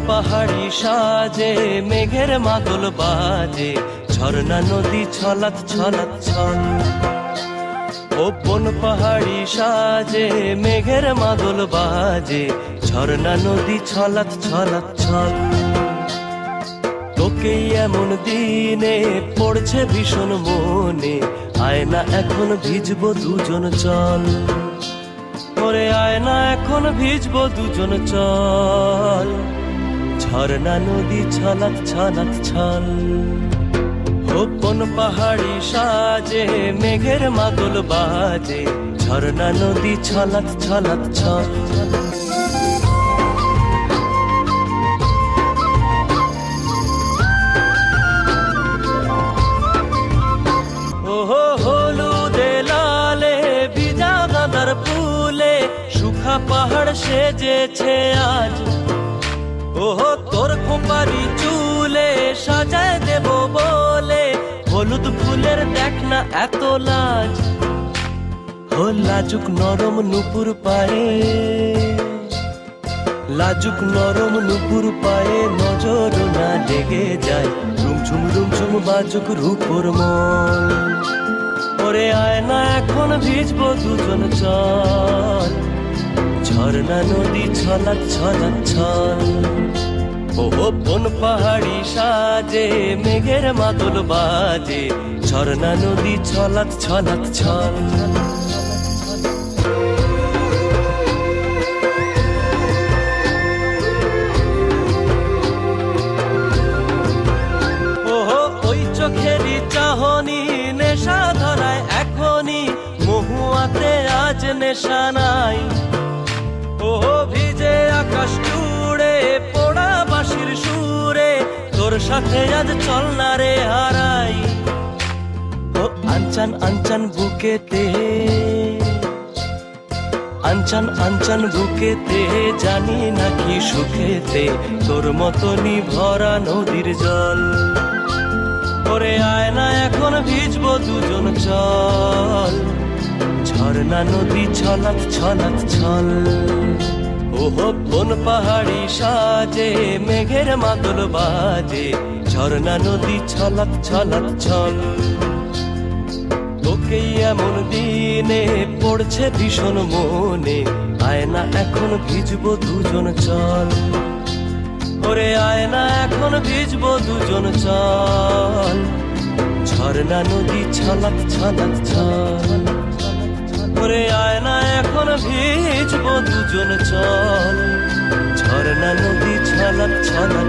পাহাড়ি সাজে মেঘের মাদল বাজে, ঝর্ণা নদী ছলাৎ ছলাৎ ছল। ও বন পাহাড়ি সাজে মেঘের মাদল বাজে, ঝর্ণা নদী ছলাৎ ছলাৎ ছল। তোকেই এমন দিনে পড়ছে ভীষণ মনে, আয় না এখন ভিজবো দুজন চল। ওরে আয় না এখন ভিজবো দুজন চল, ঝর্ণা নদী ছলাৎ ছলাৎ ছল। কোন পাহাড়ি সাজে মেঘের মাদল বাজে, ঝর্ণা নদী ছলাৎ ছলাৎ ছল। ওহো হলুদে লালে ভিজা গাঁদার ফুলে, শুখা পাহাড় সেজেছে আজ। ওহো তোর খোঁপারি চুলে সাজায় দেব বলে, হলুদ ফুলের দেখ না এত লাজ। ও লাজুক নরম নুপুর পায়ে, লাজুক নরম নুপুর পায়ে নজর না লেগে যায়, রুমঝুম রুমঝুম বাজুক রূপর মন। ওরে আয় না এখন ভিজবো দুজন চল, ঝর্ণা নদী ছলাৎ ছলাৎ ছল। ও বন পাহাড়ি সাজে মেঘের মাদল বাজে, ঝর্ণা নদী ছলাৎ ছলাৎ ছল। ওহো ওই চোখেরই চাহনি নেশা ধরায় এখনই, মহুয়াতে আজ নেশা নাই। ওহো ভিজে আকাশ জুড়ে পোড়া বাঁশির সুরে, তোর সাথে আজ চল না রে হারাই। ও আনচান আনচান বুকেতে, আনচান আনচান বুকেতে, জানি নাকি সুখেতে তোর মতনই ভরা নদীর জল। ওরে আয় না এখন ভিজবো দুজন চল, ঝর্ণা নদী ছলাৎ ছলাৎ ছল। ওহো বন পাহাড়ি সাজে মেঘের মাদল বাজে, ঝর্ণা নদী ছলাৎ ছলাৎ ছল। তোকেই এমন দিনে পড়ছে ভীষণ মনে, আয় না এখন ভিজবো দুজন চল। ওরে আয় না এখন ভিজবো দুজন চল, ঝর্ণা নদী ছলাৎ ছলাৎ ছল। ওরে আয় না এখন ভিজবো দুজন চল, ঝর্ণা নদী ছলাৎ ছলাৎ।